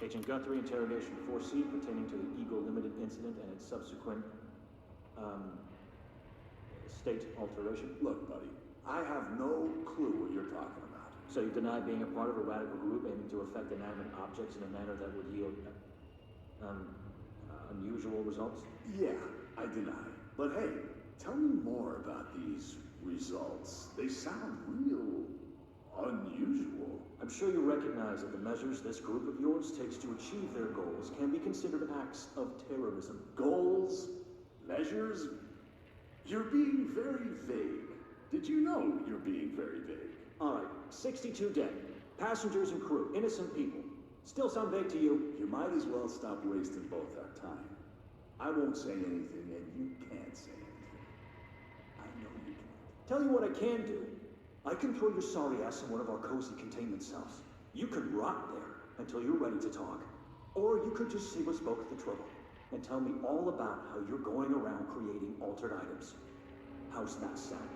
Agent Guthrie, interrogation 4C pertaining to the Eagle Limited incident and its subsequent, state alteration. Look, buddy, I have no clue what you're talking about. So you deny being a part of a radical group aiming to affect inanimate objects in a manner that would yield, unusual results? Yeah, I deny. But hey, tell me more about these results. They sound real unusual. I'm sure you recognize that the measures this group of yours takes to achieve their goals can be considered acts of terrorism. Goals? Measures? You're being very vague. Did you know you're being very vague? All right, 62 dead. Passengers and crew, innocent people. Still sound vague to you? You might as well stop wasting both our time. I won't say anything, and you can't say anything. I know you can't. Tell you what I can do. I can throw your sorry ass in one of our cozy containment cells. You can rot there until you're ready to talk. Or you could just save us both the trouble and tell me all about how you're going around creating altered items. How's that sound?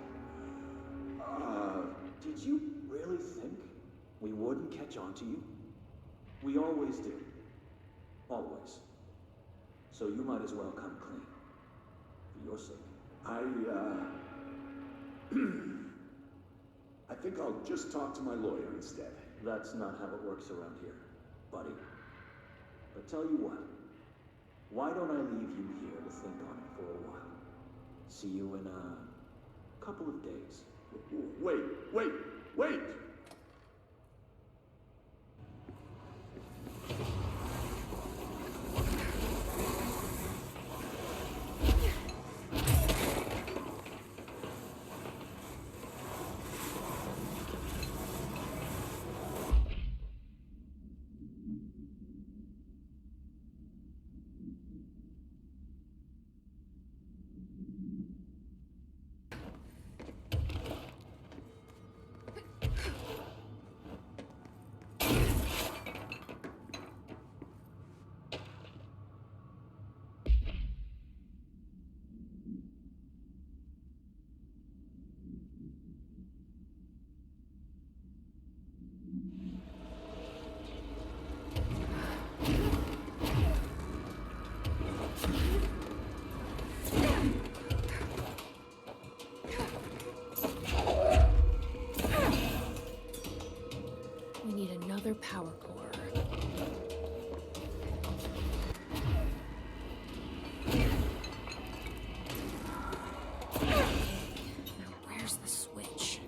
Did you really think we wouldn't catch on to you? We always do. Always. So you might as well come clean. For your sake. I think I'll just talk to my lawyer instead. That's not how it works around here, buddy. But tell you what, why don't I leave you here to think on it for a while? See you in a couple of days. Wait! We need another power core. Now where's the switch?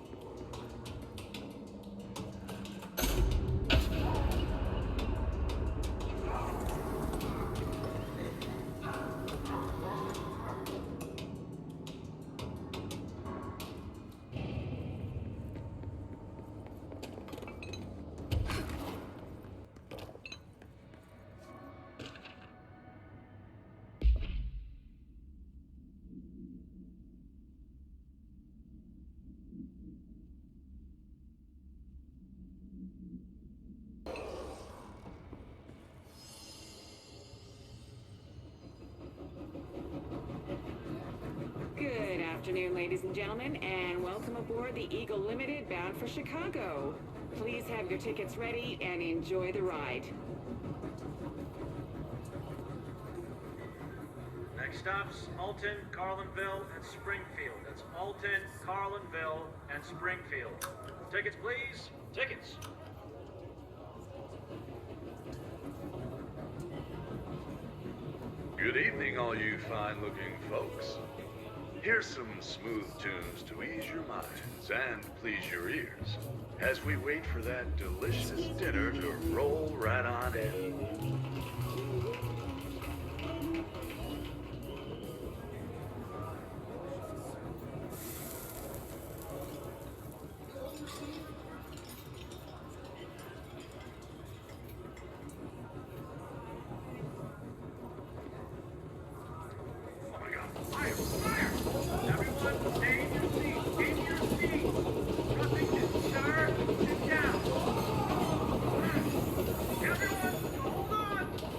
Good afternoon, ladies and gentlemen, and welcome aboard the Eagle Limited bound for Chicago. Please have your tickets ready and enjoy the ride. Next stops, Alton, Carlinville, and Springfield. That's Alton, Carlinville, and Springfield. Tickets, please. Tickets. Good evening, all you fine-looking folks. Here's some smooth tunes to ease your minds and please your ears as we wait for that delicious dinner to roll right on in. Everyone, hold on!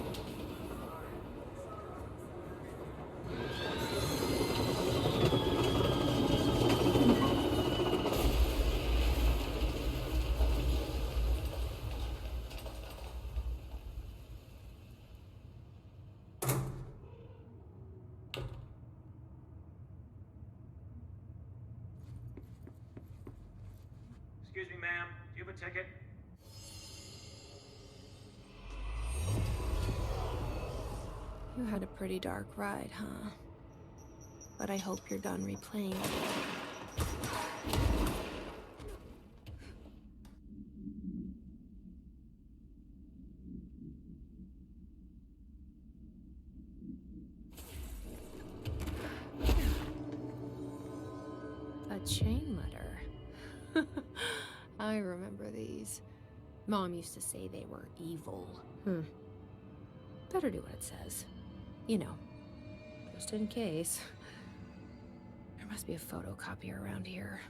ma'am. Do you have a ticket? You had a pretty dark ride, huh? But I hope you're done replaying it. A chain letter. I remember these. Mom used to say they were evil. Better do what it says. You know, just in case. There must be a photocopier around here.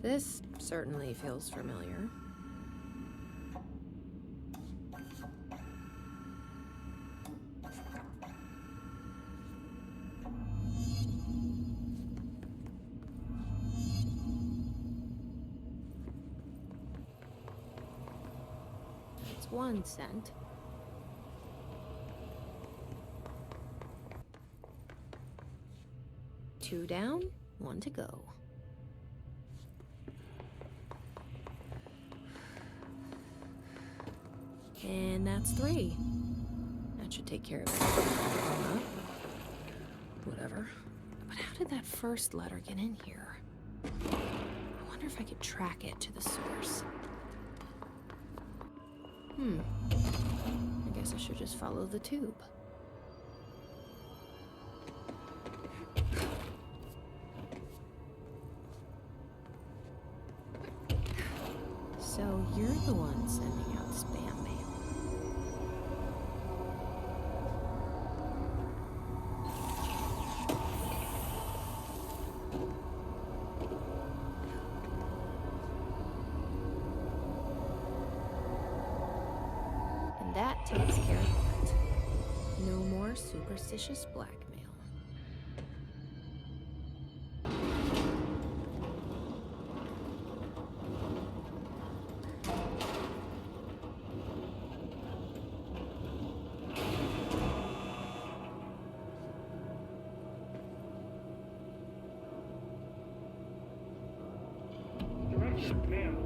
This certainly feels familiar. That's one scent. Two down, one to go. And that's three. That should take care of it. Whatever. But how did that first letter get in here? I wonder if I could track it to the source. I guess I should just follow the tube. So you're the one sending out spam mail. And that takes care of that. No more superstitious blackmail. Ma'am,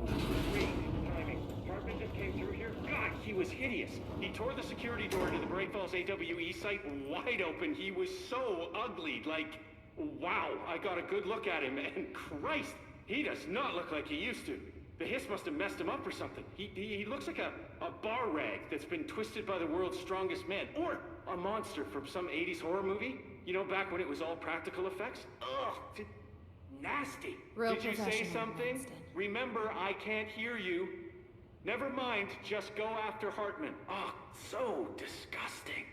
wait, timing. Hartman just came through here. God, he was hideous. He tore the security door to the Bright Falls AWE site wide open. He was so ugly. Like, wow, I got a good look at him, and Christ, he does not look like he used to. The hiss must have messed him up or something. He looks like a bar rag that's been twisted by the world's strongest man. Or a monster from some 80s horror movie. You know, back when it was all practical effects? Ugh, nasty. Real Did you say professional, something? Winston. Remember, I can't hear you. Never mind, just go after Hartman. Oh, so disgusting.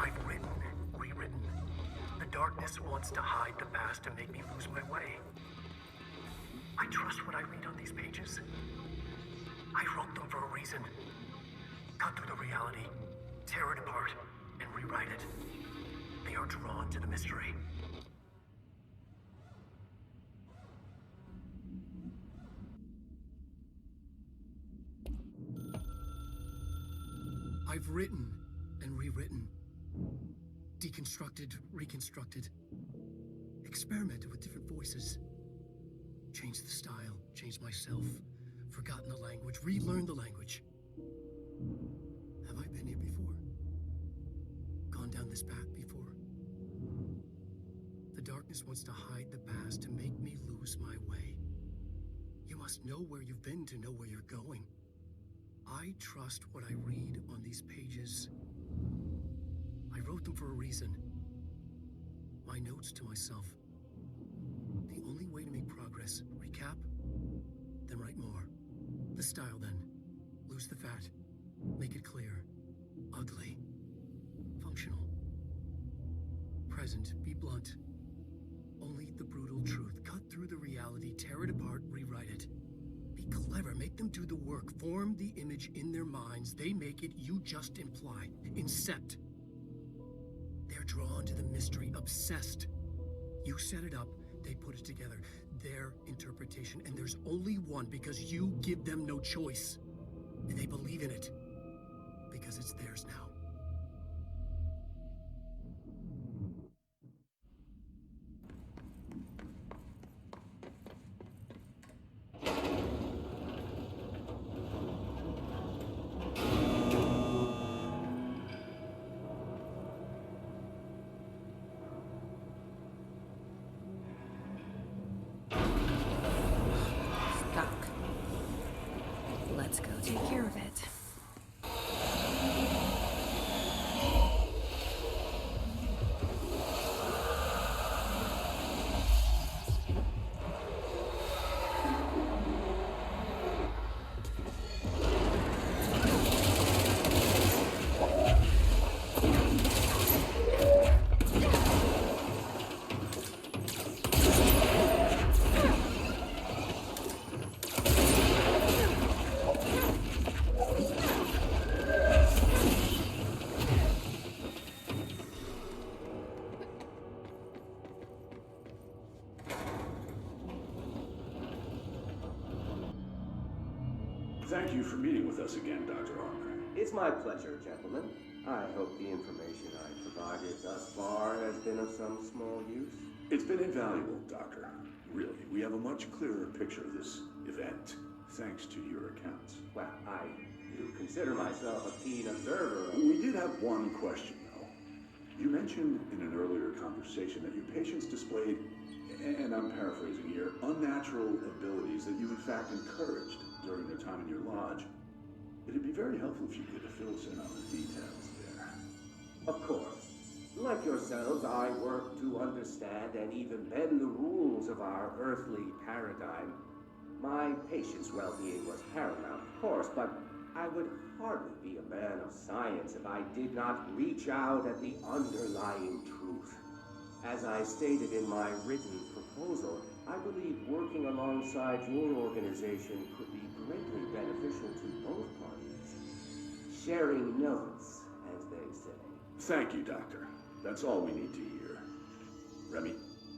I've written, rewritten. The darkness wants to hide the past and make me lose my way. I trust what I read on these pages. I wrote them for a reason. Cut through the reality, tear it apart, and rewrite it. They are drawn to the mystery. I've written and rewritten. Deconstructed, reconstructed. Experimented with different voices. Changed the style, changed myself. Forgotten the language, relearned the language. Have I been here before? Gone down this path before? The darkness wants to hide the past to make me lose my way. You must know where you've been to know where you're going. I trust what I read on these pages. I wrote them for a reason. My notes to myself. The only way to make progress, recap, then write more. The style then. Lose the fat. Make it clear. Ugly. Functional. Present. Be blunt. Only the brutal truth. Cut through the reality, tear it apart, rewrite it. Be clever. Make them do the work. Form the image in their minds. They make it, you just imply. Incept. They're drawn to the mystery, obsessed. You set it up, they put it together. Their interpretation, and there's only one because you give them no choice. And they believe in it because it's theirs now. Stuck. Let's go take care of it. Thank you for meeting with us again, Dr. Armour. It's my pleasure, gentlemen. I hope the information I provided thus far has been of some small use. It's been invaluable, Doctor. Really, we have a much clearer picture of this event, thanks to your accounts. Well, I do consider myself a keen observer of... We did have one question, though. You mentioned in an earlier conversation that your patients displayed, and I'm paraphrasing here, unnatural abilities that you in fact encouraged during their time in your lodge. It'd be very helpful if you could fill us in on the details there. Of course. Like yourselves, I work to understand and even bend the rules of our earthly paradigm. My patient's well-being was paramount, of course, but I would hardly be a man of science if I did not reach out at the underlying truth. As I stated in my written proposal, I believe working alongside your organization could be greatly beneficial to both parties. Sharing notes, as they say. Thank you, Doctor. That's all we need to hear. Remy?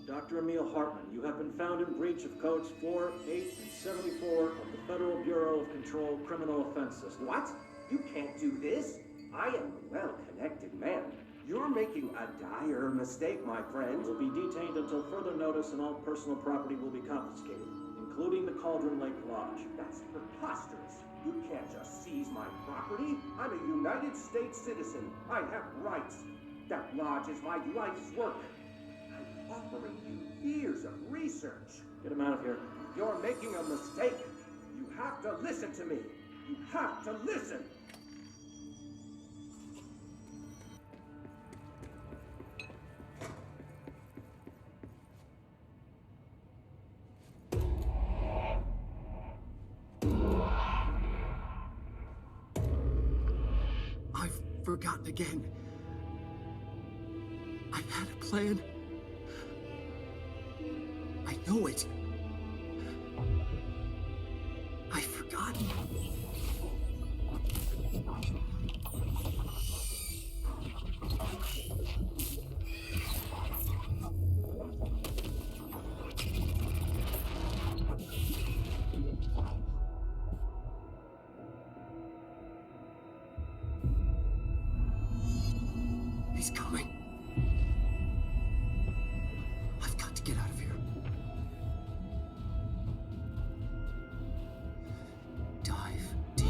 Dr. Emil Hartman, you have been found in breach of codes 4, 8, and 74 of the Federal Bureau of Control Criminal Offense System. What? You can't do this. I am a well-connected man. You're making a dire mistake, my friend. You will be detained until further notice, and all personal property will be confiscated, including the Cauldron Lake Lodge. That's preposterous. You can't just seize my property. I'm a United States citizen. I have rights. That lodge is my life's work. I'm offering you years of research. Get him out of here. You're making a mistake. You have to listen to me. You have to listen. I've forgotten again. I had a plan. I know it. I've forgotten. He's coming. I've got to get out of here. Dive deep.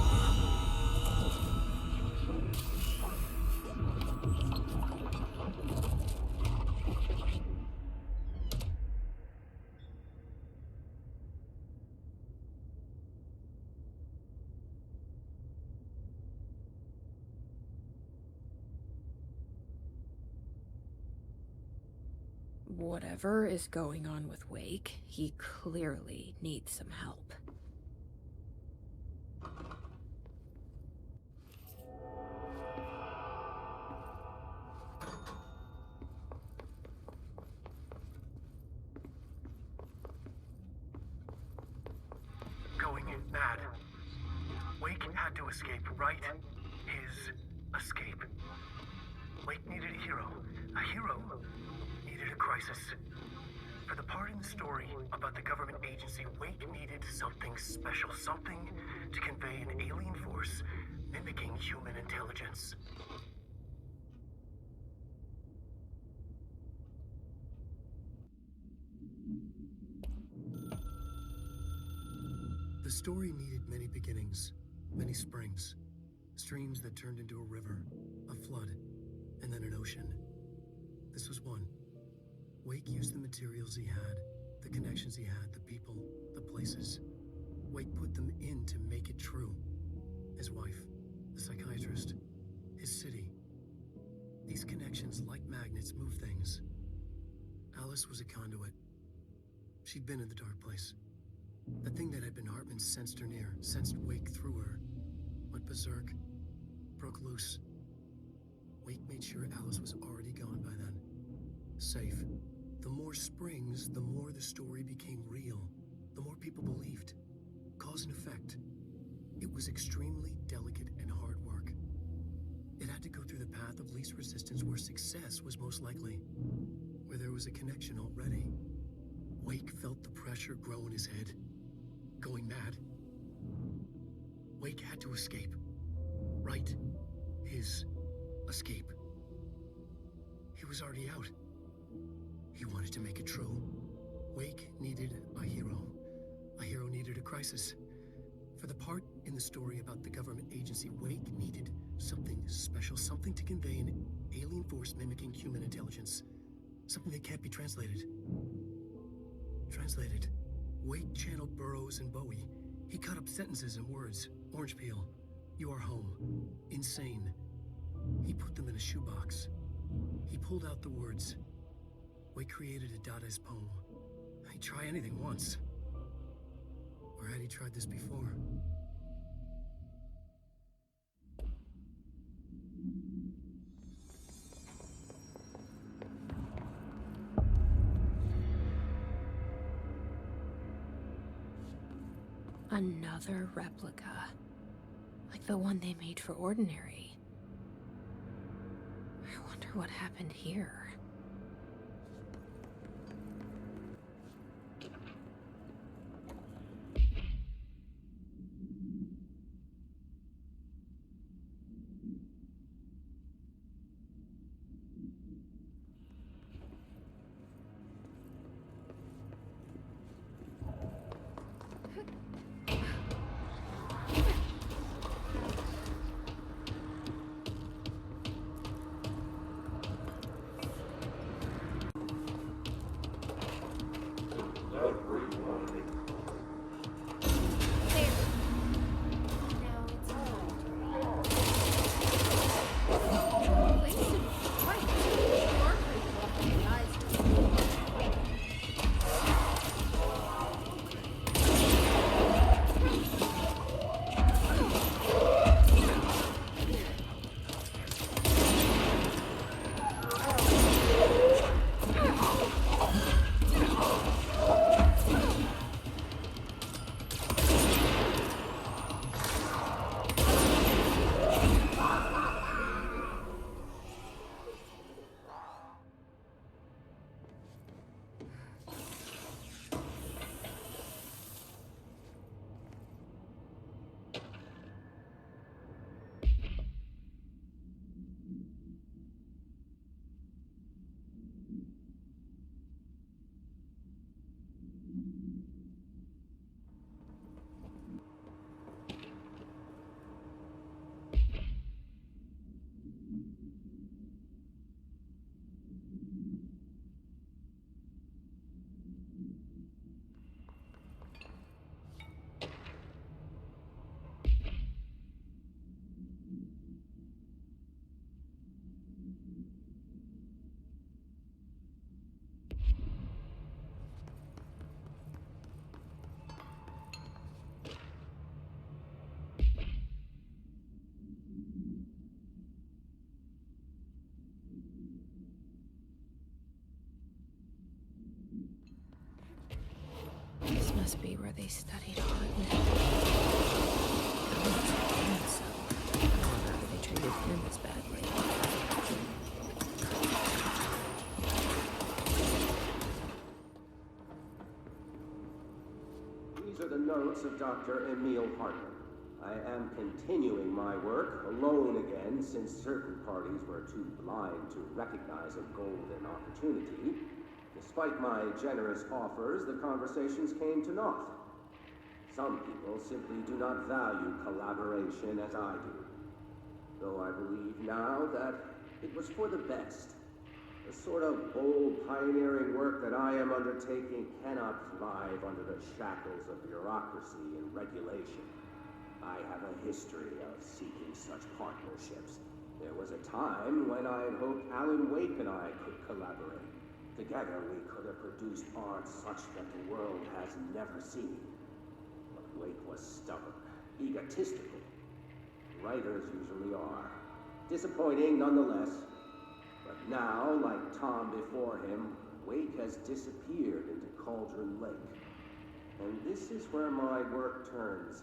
Whatever is going on with Wake, he clearly needs some help. Going in bad. Wake had to escape, right? His escape. Wake needed a hero. A hero needed a crisis. For the part in the story about the government agency, Wake needed something special, something to convey an alien force mimicking human intelligence. The story needed many beginnings, many springs, streams that turned into a river, a flood, and then an ocean. This was one. Wake used the materials he had, the connections he had, the people, the places. Wake put them in to make it true. His wife, the psychiatrist, his city. These connections, like magnets, move things. Alice was a conduit. She'd been in the dark place. The thing that had been Hartman sensed her near, sensed Wake through her. Went berserk, broke loose. Wake made sure Alice was already gone by then. Safe. The more springs, the more the story became real. The more people believed. Cause and effect. It was extremely delicate and hard work. It had to go through the path of least resistance where success was most likely. Where there was a connection already. Wake felt the pressure grow in his head. Going mad. Wake had to escape. Right. His escape. He was already out. He wanted to make it true. Wake needed a hero. A hero needed a crisis. For the part in the story about the government agency, Wake needed something special, something to convey an alien force mimicking human intelligence. Something that can't be translated. Translated. Wake channeled Burroughs and Bowie. He cut up sentences and words. Orange peel. You are home. Insane. He put them in a shoebox. He pulled out the words. Wake created a Dadaist poem. He'd try anything once. Or had he tried this before? Another replica. Like the one they made for Ordinary. I wonder what happened here. This must be where they studied Hartman. So, I wonder if they treated him as badly. notes of Dr. Emil Hartman. I am continuing my work alone again since certain parties were too blind to recognize a golden opportunity. Despite my generous offers, the conversations came to naught. Some people simply do not value collaboration as I do. Though I believe now that it was for the best. The sort of bold, pioneering work that I am undertaking cannot thrive under the shackles of bureaucracy and regulation. I have a history of seeking such partnerships. There was a time when I had hoped Alan Wake and I could collaborate. Together we could have produced art such that the world has never seen. But Wake was stubborn, egotistical. Writers usually are. Disappointing nonetheless. But now, like Tom before him, Wake has disappeared into Cauldron Lake. And this is where my work turns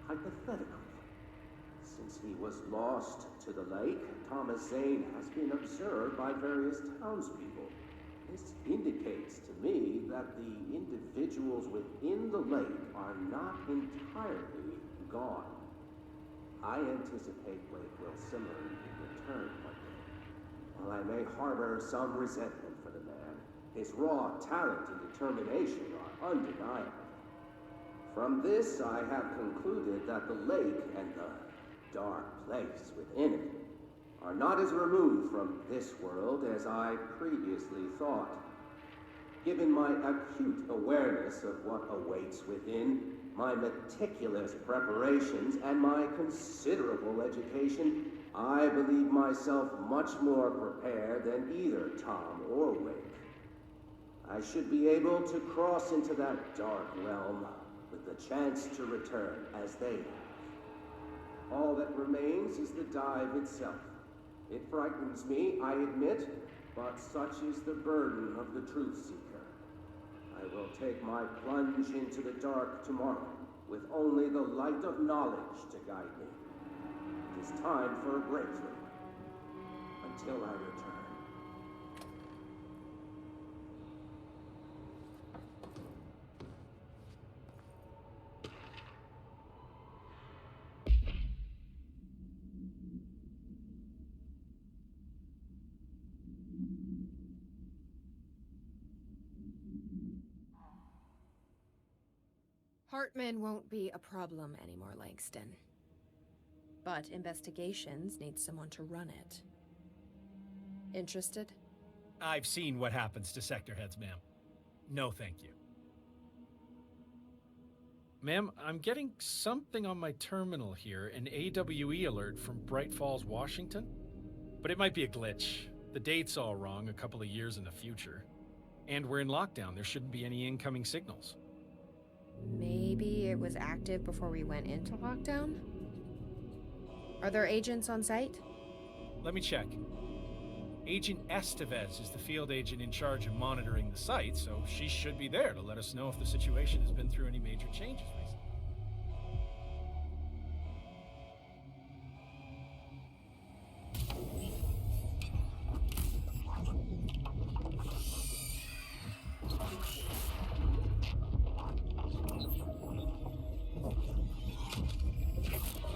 hypothetical. Since he was lost to the lake, Thomas Zane has been observed by various townspeople. This indicates to me that the individuals within the lake are not entirely gone. I anticipate Wake will similarly return one day. While I may harbor some resentment for the man, his raw talent and determination are undeniable. From this, I have concluded that the lake and the dark place within it are not as removed from this world as I previously thought. Given my acute awareness of what awaits within, my meticulous preparations, and my considerable education, I believe myself much more prepared than either Tom or Wake. I should be able to cross into that dark realm with the chance to return as they have. All that remains is the dive itself. It frightens me, I admit, but such is the burden of the truth seeker. I will take my plunge into the dark tomorrow, with only the light of knowledge to guide me. It is time for a breakthrough, until I return. Hartman won't be a problem anymore, Langston. But investigations need someone to run it. Interested? I've seen what happens to sector heads, ma'am. No, thank you. Ma'am, I'm getting something on my terminal here, an AWE alert from Bright Falls, Washington. But it might be a glitch. The date's all wrong, a couple of years in the future. And we're in lockdown. There shouldn't be any incoming signals. Maybe it was active before we went into lockdown? Are there agents on site? Let me check. Agent Estevez is the field agent in charge of monitoring the site, so she should be there to let us know if the situation has been through any major changes recently.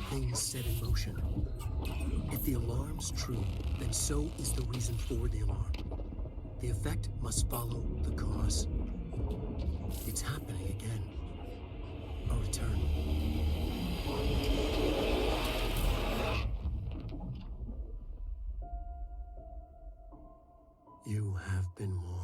Things set in motion. If the alarm's true, then so is the reason for the alarm. The effect must follow the cause. It's happening again. A return. You have been warned.